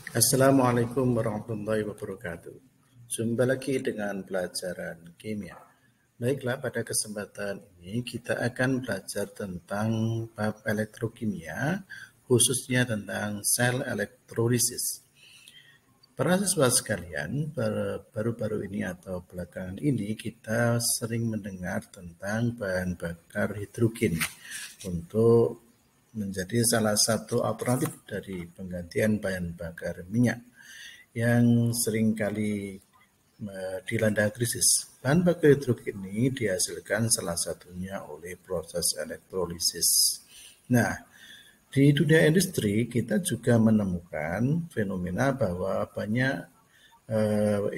Assalamualaikum warahmatullahi wabarakatuh. Jumpa lagi dengan pelajaran kimia. Baiklah, pada kesempatan ini kita akan belajar tentang bab elektrokimia, khususnya tentang sel elektrolisis. Para siswa sekalian, baru-baru ini atau belakangan ini kita sering mendengar tentang bahan bakar hidrogen untuk menjadi salah satu alternatif dari penggantian bahan bakar minyak yang seringkali dilanda krisis. Bahan bakar hidrogen ini dihasilkan salah satunya oleh proses elektrolisis. Nah, di dunia industri kita juga menemukan fenomena bahwa banyak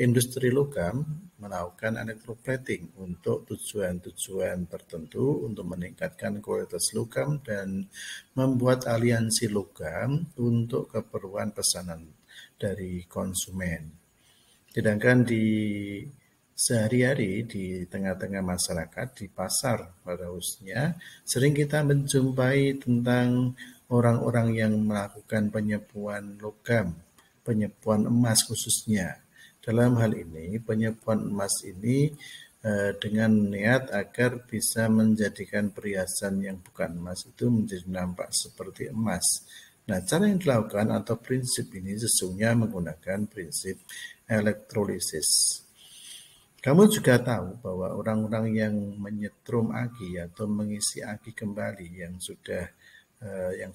industri logam melakukan electroplating untuk tujuan-tujuan tertentu untuk meningkatkan kualitas logam dan membuat aliansi logam untuk keperluan pesanan dari konsumen. Sedangkan di sehari-hari di tengah-tengah masyarakat, di pasar pada khususnya, sering kita menjumpai tentang orang-orang yang melakukan penyepuan logam, penyepuan emas khususnya. Dalam hal ini, penyepuan emas ini dengan niat agar bisa menjadikan perhiasan yang bukan emas itu menjadi nampak seperti emas. Nah, cara yang dilakukan atau prinsip ini sesungguhnya menggunakan prinsip elektrolisis. Kamu juga tahu bahwa orang-orang yang menyetrum aki atau mengisi aki kembali yang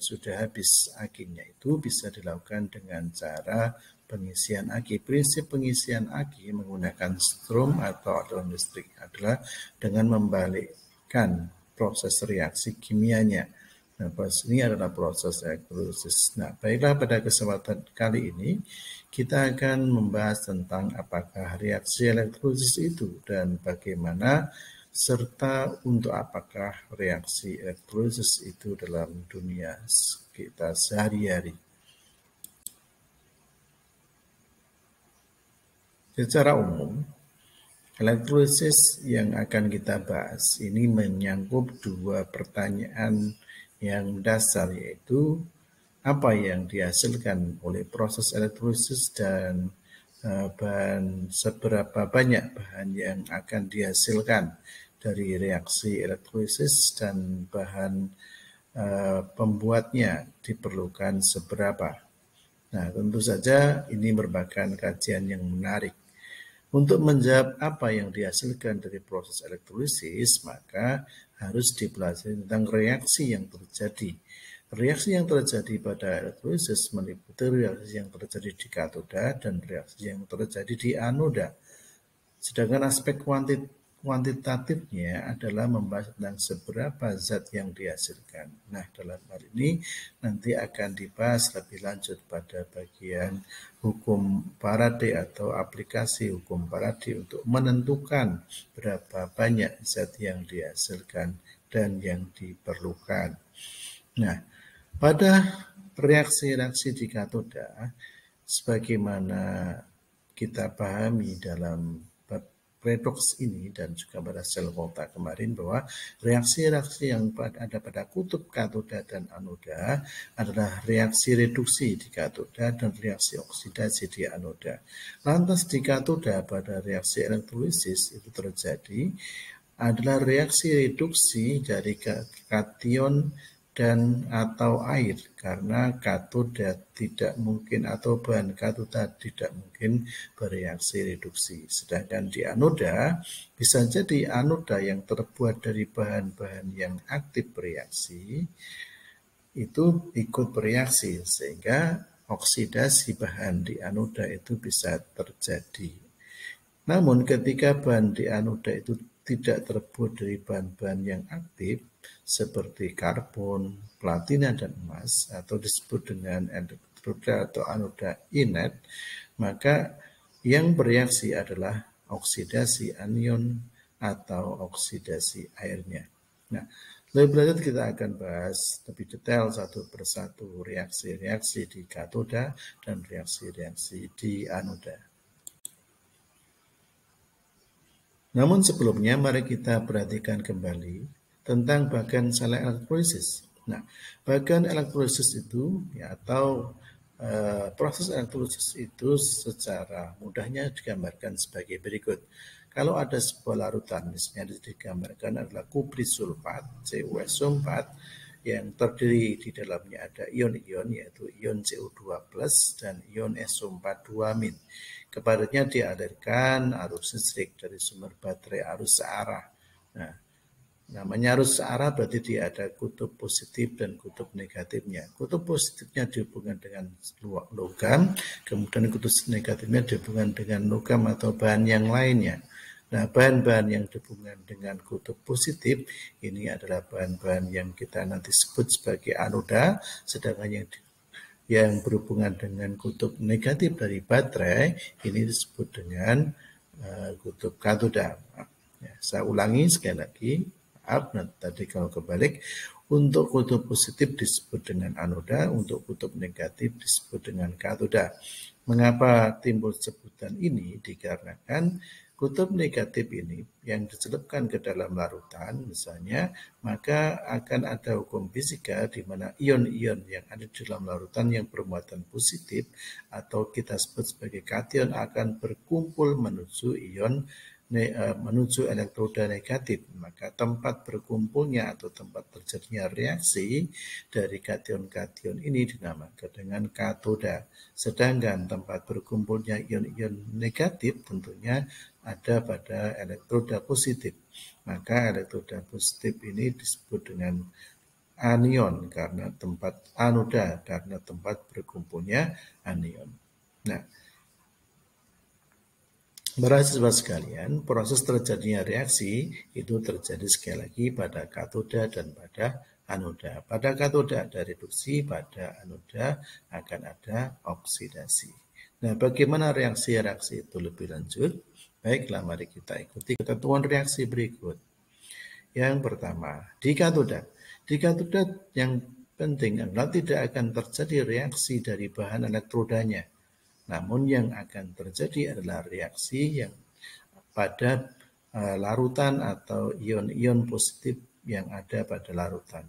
sudah habis akinya itu bisa dilakukan dengan cara pengisian aki. Prinsip pengisian aki menggunakan strom atau aliran listrik adalah dengan membalikkan proses reaksi kimianya. Nah, proses ini adalah proses elektrolisis. Nah, baiklah, pada kesempatan kali ini kita akan membahas tentang apakah reaksi elektrolisis itu dan bagaimana serta untuk apakah reaksi elektrolisis itu dalam dunia kita sehari-hari. Secara umum, elektrolisis yang akan kita bahas ini menyangkut dua pertanyaan yang dasar, yaitu apa yang dihasilkan oleh proses elektrolisis dan seberapa banyak bahan yang akan dihasilkan dari reaksi elektrolisis dan bahan pembuatnya diperlukan seberapa. Nah, tentu saja ini merupakan kajian yang menarik. Untuk menjawab apa yang dihasilkan dari proses elektrolisis, maka harus dipelajari tentang reaksi yang terjadi. Reaksi yang terjadi pada elektrolisis meliputi reaksi yang terjadi di katoda dan reaksi yang terjadi di anoda. Sedangkan aspek kuantitatifnya adalah membahas tentang seberapa zat yang dihasilkan. Nah, dalam hal ini nanti akan dibahas lebih lanjut pada bagian hukum Faraday atau aplikasi hukum Faraday untuk menentukan berapa banyak zat yang dihasilkan dan yang diperlukan. Nah, pada reaksi-reaksi di katoda, sebagaimana kita pahami dalam bab redoks ini dan juga pada sel Volta kemarin, bahwa reaksi-reaksi yang ada pada kutub katoda dan anoda adalah reaksi reduksi di katoda dan reaksi oksidasi di anoda. Lantas di katoda pada reaksi elektrolisis itu terjadi adalah reaksi reduksi dari kation dan atau air, karena katoda tidak mungkin atau bahan katoda tidak mungkin bereaksi reduksi. Sedangkan di anoda bisa jadi anoda yang terbuat dari bahan-bahan yang aktif bereaksi itu ikut bereaksi sehingga oksidasi bahan di anoda itu bisa terjadi. Namun ketika bahan di anoda itu tidak terbuat dari bahan-bahan yang aktif seperti karbon, platina, dan emas atau disebut dengan elektroda atau anoda inert, maka yang bereaksi adalah oksidasi anion atau oksidasi airnya. Nah, lebih lanjut kita akan bahas lebih detail satu persatu reaksi-reaksi di katoda dan reaksi-reaksi di anoda. Namun sebelumnya mari kita perhatikan kembali tentang bagan sel elektrolisis. Nah, bagan elektrolisis itu atau Proses elektrolisis itu secara mudahnya digambarkan sebagai berikut. Kalau ada sebuah larutan, misalnya digambarkan adalah kuprisulfat, CuSO4, yang terdiri di dalamnya ada ion-ion, yaitu ion CO2 plus dan ion SO42 min. Kepadanya dialirkan arus listrik dari sumber baterai arus searah. Nah, namanya arus searah berarti dia ada kutub positif dan kutub negatifnya. Kutub positifnya dihubungkan dengan logam, kemudian kutub negatifnya dihubungkan dengan logam atau bahan yang lainnya. Nah, bahan-bahan yang dihubungkan dengan kutub positif ini adalah bahan-bahan yang kita nanti sebut sebagai anoda, sedangkan yang berhubungan dengan kutub negatif dari baterai ini disebut dengan kutub katoda. Ya, saya ulangi sekali lagi. Maaf, tadi kalau kebalik, untuk kutub positif disebut dengan anoda, untuk kutub negatif disebut dengan katoda. Mengapa timbul sebutan ini? Dikarenakan kutub negatif ini yang dicelupkan ke dalam larutan misalnya, maka akan ada hukum fisika di mana ion-ion yang ada di dalam larutan yang bermuatan positif atau kita sebut sebagai kation akan berkumpul menuju elektroda negatif. Maka tempat berkumpulnya atau tempat terjadinya reaksi dari kation-kation ini dinamakan dengan katoda. Sedangkan tempat berkumpulnya ion-ion negatif tentunya ada pada elektroda positif. Maka elektroda positif ini disebut dengan anion karena tempat anoda, karena tempat berkumpulnya anion. Nah, para siswa sekalian, proses terjadinya reaksi itu terjadi sekali lagi pada katoda dan pada anoda. Pada katoda ada reduksi, pada anoda akan ada oksidasi. Nah, bagaimana reaksi-reaksi itu lebih lanjut? Baiklah, mari kita ikuti ketentuan reaksi berikut. Yang pertama, di katoda. Di katoda yang penting adalah tidak akan terjadi reaksi dari bahan elektrodanya. Namun yang akan terjadi adalah reaksi yang pada larutan atau ion-ion positif yang ada pada larutan.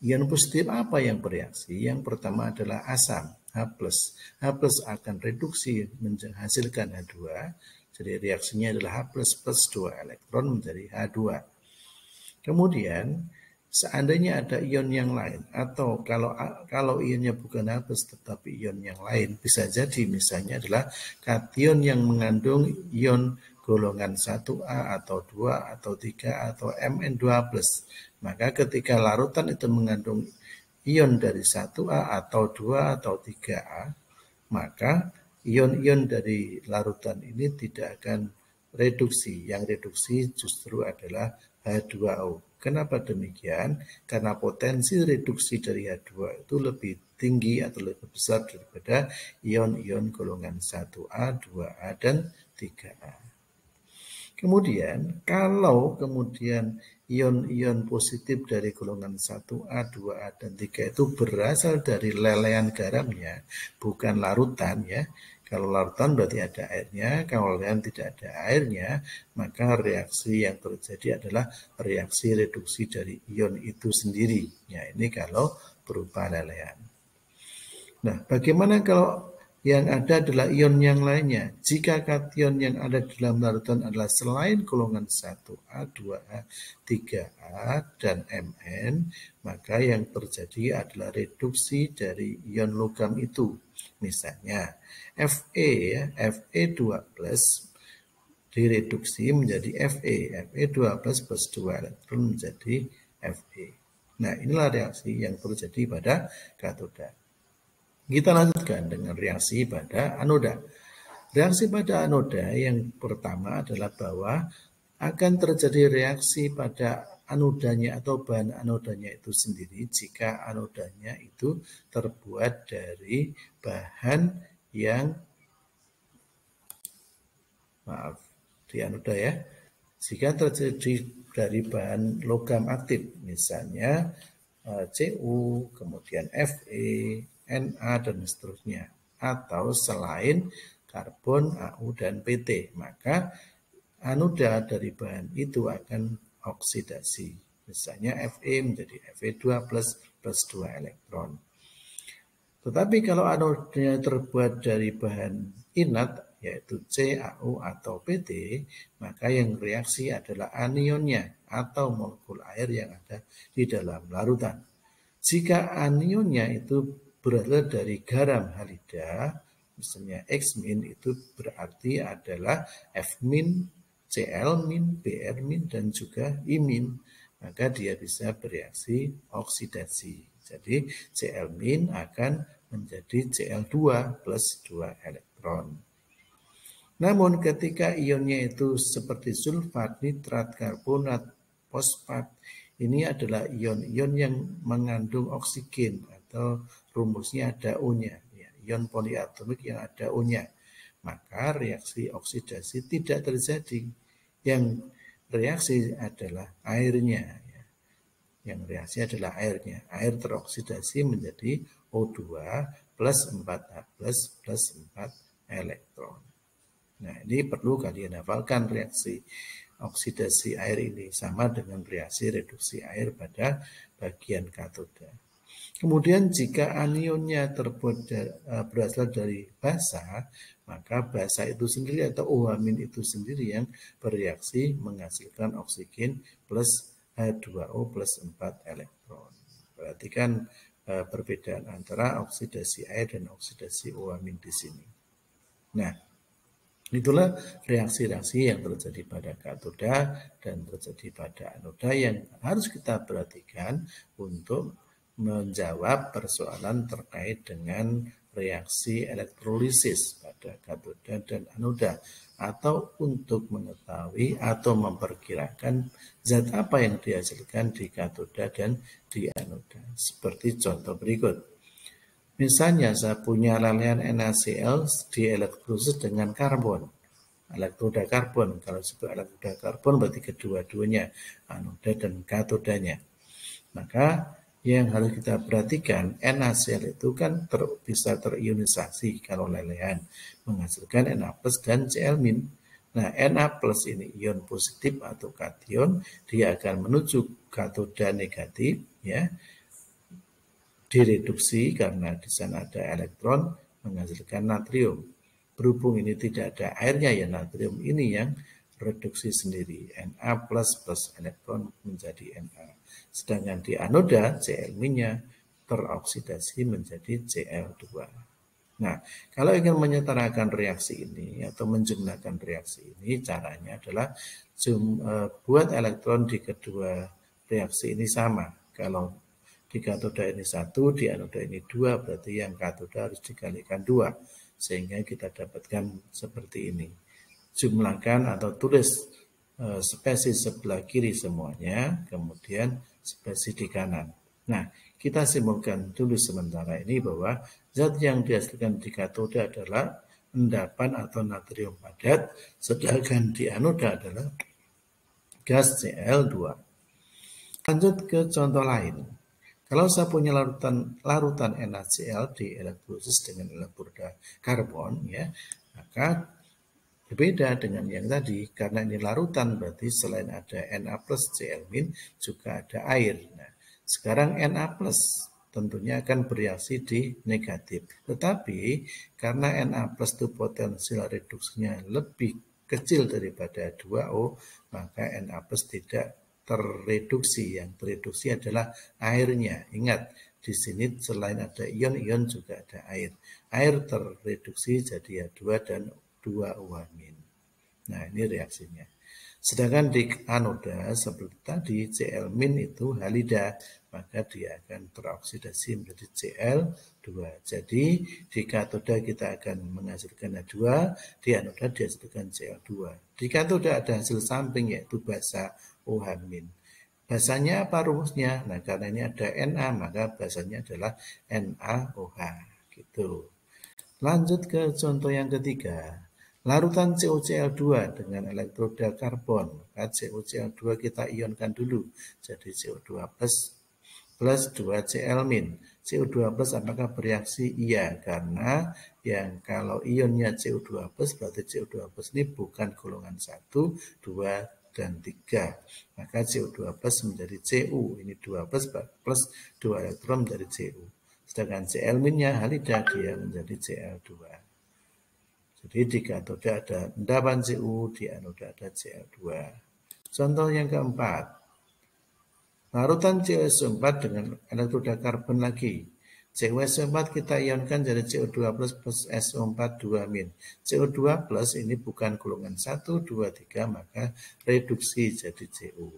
Ion positif apa yang bereaksi? Yang pertama adalah asam, H+. H+ akan reduksi menghasilkan H2. Jadi reaksinya adalah H++ plus 2 elektron menjadi H2. Kemudian seandainya ada ion yang lain atau kalau ionnya bukan H tetapi ion yang lain bisa jadi misalnya adalah kation yang mengandung ion golongan 1A atau 2 atau 3 atau Mn2+. Maka ketika larutan itu mengandung ion dari 1A atau 2 atau 3A, maka ion-ion dari larutan ini tidak akan reduksi. Yang reduksi justru adalah H2O. Kenapa demikian? Karena potensi reduksi dari H2 itu lebih tinggi atau lebih besar daripada ion-ion golongan 1A, 2A, dan 3A. Kemudian, kalau kemudian ion-ion positif dari golongan 1A, 2A, dan 3 itu berasal dari lelehan garamnya, bukan larutan ya. Kalau larutan berarti ada airnya, kalau lelehan tidak ada airnya, maka reaksi yang terjadi adalah reaksi reduksi dari ion itu sendiri. Ya, ini kalau berupa lelehan. Nah, bagaimana kalau yang ada adalah ion yang lainnya? Jika kation yang ada di dalam larutan adalah selain golongan 1A, 2A, 3A, dan Mn, maka yang terjadi adalah reduksi dari ion logam itu. Misalnya, Fe, Fe2 plus direduksi menjadi Fe, Fe2 plus 2 elektron menjadi Fe. Nah, inilah reaksi yang terjadi pada katoda. Kita lanjutkan dengan reaksi pada anoda. Reaksi pada anoda yang pertama adalah bahwa akan terjadi reaksi pada anodanya atau bahan anodanya itu sendiri jika anodanya itu terbuat dari bahan yang di anoda ya, jika terjadi dari bahan logam aktif misalnya Cu, kemudian Fe, Na, dan seterusnya, atau selain karbon, Au, dan Pt, maka anoda dari bahan itu akan oksidasi. Misalnya Fe menjadi Fe2 plus 2 elektron. Tetapi kalau anodanya terbuat dari bahan inert, yaitu CaO atau PT, maka yang reaksi adalah anionnya atau molekul air yang ada di dalam larutan. Jika anionnya itu berasal dari garam halida, misalnya X- itu berarti adalah F-, Cl-, Br- dan juga I-, maka dia bisa bereaksi oksidasi. Jadi Cl- akan menjadi Cl2 plus 2 elektron. Namun ketika ionnya itu seperti sulfat, nitrat, karbonat, fosfat, ini adalah ion-ion yang mengandung oksigen atau rumusnya ada O-nya, ya, ion poliatomik yang ada O-nya. Maka reaksi oksidasi tidak terjadi. Yang reaksi adalah airnya. Ya. Yang reaksi adalah airnya. Air teroksidasi menjadi O2 plus 4H plus 4 elektron. Nah, ini perlu kalian hafalkan reaksi oksidasi air ini sama dengan reaksi reduksi air pada bagian katoda. Kemudian jika anionnya berasal dari basa, maka basa itu sendiri atau OH- itu sendiri yang bereaksi menghasilkan oksigen plus H2O plus 4 elektron. Berarti kan perbedaan antara oksidasi air dan oksidasi OH- di sini. Nah, itulah reaksi-reaksi yang terjadi pada katoda dan terjadi pada anoda yang harus kita perhatikan untuk menjawab persoalan terkait dengan reaksi elektrolisis pada katoda dan anoda, atau untuk mengetahui atau memperkirakan zat apa yang dihasilkan di katoda dan di anoda. Seperti contoh berikut. Misalnya saya punya lalehan NaCl dielektrolisis dengan karbon. Elektroda karbon, kalau disebut elektroda karbon berarti kedua-duanya, anoda dan katodanya. Maka yang harus kita perhatikan, NaCl itu kan bisa terionisasi kalau lelehan, menghasilkan Na plus dan Cl-. Nah, Na plus ini ion positif atau kation, dia akan menuju katoda negatif, ya, direduksi karena di sana ada elektron menghasilkan natrium. Berhubung ini tidak ada airnya, ya natrium ini yang reduksi sendiri, Na plus plus elektron menjadi Na. Sedangkan di anoda Cl-nya teroksidasi menjadi Cl2. Nah, kalau ingin menyetarakan reaksi ini atau menjumlahkan reaksi ini, caranya adalah buat elektron di kedua reaksi ini sama. Kalau di katoda ini 1, di anoda ini 2, berarti yang katoda harus dikalikan 2. Sehingga kita dapatkan seperti ini. Jumlahkan atau tulis spesies sebelah kiri semuanya, kemudian spesies di kanan. Nah, kita simpulkan dulu sementara ini bahwa zat yang dihasilkan di katoda adalah endapan atau natrium padat, sedangkan di anoda adalah gas Cl2. Lanjut ke contoh lain. Kalau saya punya larutan NaCl dielektrolisis dengan elektroda karbon, ya, maka berbeda dengan yang tadi, karena ini larutan berarti selain ada Na plus Cl- juga ada air. Nah, sekarang Na plus tentunya akan bereaksi di negatif. Tetapi karena Na plus itu potensial reduksinya lebih kecil daripada 2O, maka Na plus tidak terreduksi. Yang terreduksi adalah airnya. Ingat, di sini selain ada ion-ion juga ada air. Air terreduksi jadi H2 dan 2OH-. Nah, ini reaksinya. Sedangkan di anoda seperti tadi Cl- itu halida, maka dia akan teroksidasi menjadi Cl2. Jadi di katoda kita akan menghasilkan H2, di anoda dihasilkan Cl2. Di katoda ada hasil samping yaitu basa OH-. Basanya apa rumusnya? Nah, karena ini ada Na, maka basanya adalah NaOH. Gitu. Lanjut ke contoh yang ketiga. Larutan CuCl2 dengan elektroda karbon. Maka CuCl2 kita ionkan dulu. Jadi CO2 plus 2Cl-. CO2 plus apakah bereaksi? Iya, karena yang kalau ionnya CO2 plus berarti CO2 plus ini bukan golongan 1, 2, dan 3. Maka CO2 plus menjadi Cu. Ini 2 plus 2 elektron menjadi Cu. Sedangkan Cl-nya halida dia menjadi Cl2. Jadi di katoda ada endapan Cu, di anoda ada Cl2. Contoh yang keempat, larutan CuSO4 dengan elektroda karbon lagi. CuSO4 kita ionkan jadi CO2 plus SO4 2-. CO2 plus ini bukan golongan 1, 2, 3, maka reduksi jadi Cu.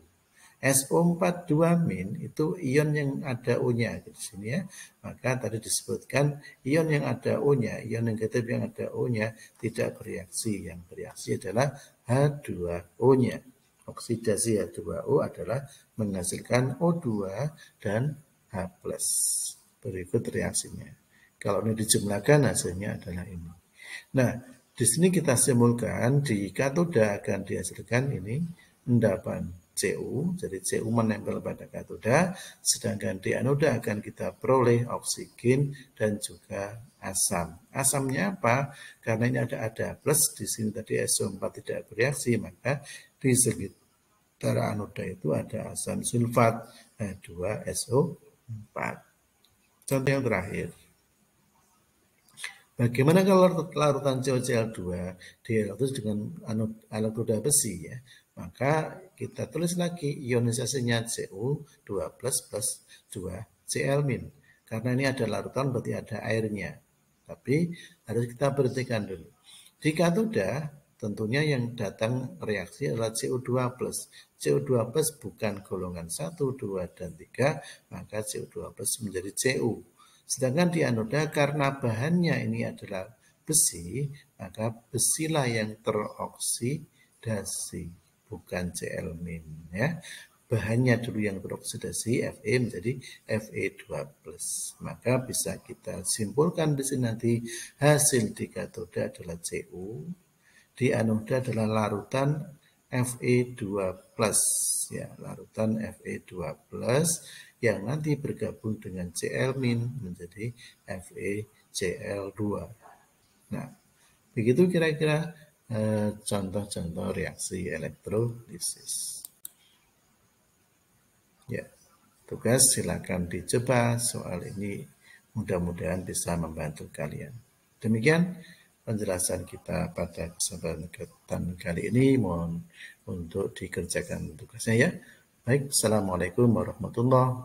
SO4 2- itu ion yang ada O-nya di sini ya. Maka tadi disebutkan ion yang ada O-nya, ion negatif yang ada O-nya tidak bereaksi. Yang bereaksi adalah H2O-nya. Oksidasi H2O adalah menghasilkan O2 dan H+. Berikut reaksinya. Kalau ini dijumlahkan hasilnya adalah ini. Nah, di sini kita simpulkan di katoda akan dihasilkan ini endapan Cu, jadi Cu menempel pada katoda, sedangkan di anoda akan kita peroleh oksigen dan juga asam. Asamnya apa? Karena ini ada plus, di sini tadi SO4 tidak bereaksi, maka di sekitar anoda itu ada asam sulfat H2SO4. Contoh yang terakhir. Bagaimana kalau larutan CuCl2 dielektrolis dengan elektroda besi ya? Maka kita tulis lagi ionisasinya Cu2 plus 2 Cl-. Karena ini ada larutan berarti ada airnya. Tapi harus kita perhatikan dulu. Di katoda tentunya yang datang reaksi adalah CO2 plus. CO2 plus bukan golongan 1, 2, dan 3, maka CO2 plus menjadi Cu. Sedangkan di anoda karena bahannya ini adalah besi, maka besilah yang teroksidasi, bukan Cl-. Ya. Bahannya dulu yang teroksidasi, Fe menjadi Fe2+. Maka bisa kita simpulkan di sini nanti hasil di katoda adalah Cu, di anoda adalah larutan Fe2+, ya, larutan Fe2+, yang nanti bergabung dengan Cl- menjadi FeCl2. Nah, begitu kira-kira contoh-contoh reaksi elektrolisis. Ya, tugas silakan dicoba soal ini, mudah-mudahan bisa membantu kalian. Demikian penjelasan kita pada kesempatan kali ini, mohon untuk dikerjakan tugasnya ya. Baik, Assalamualaikum warahmatullahi wabarakatuh.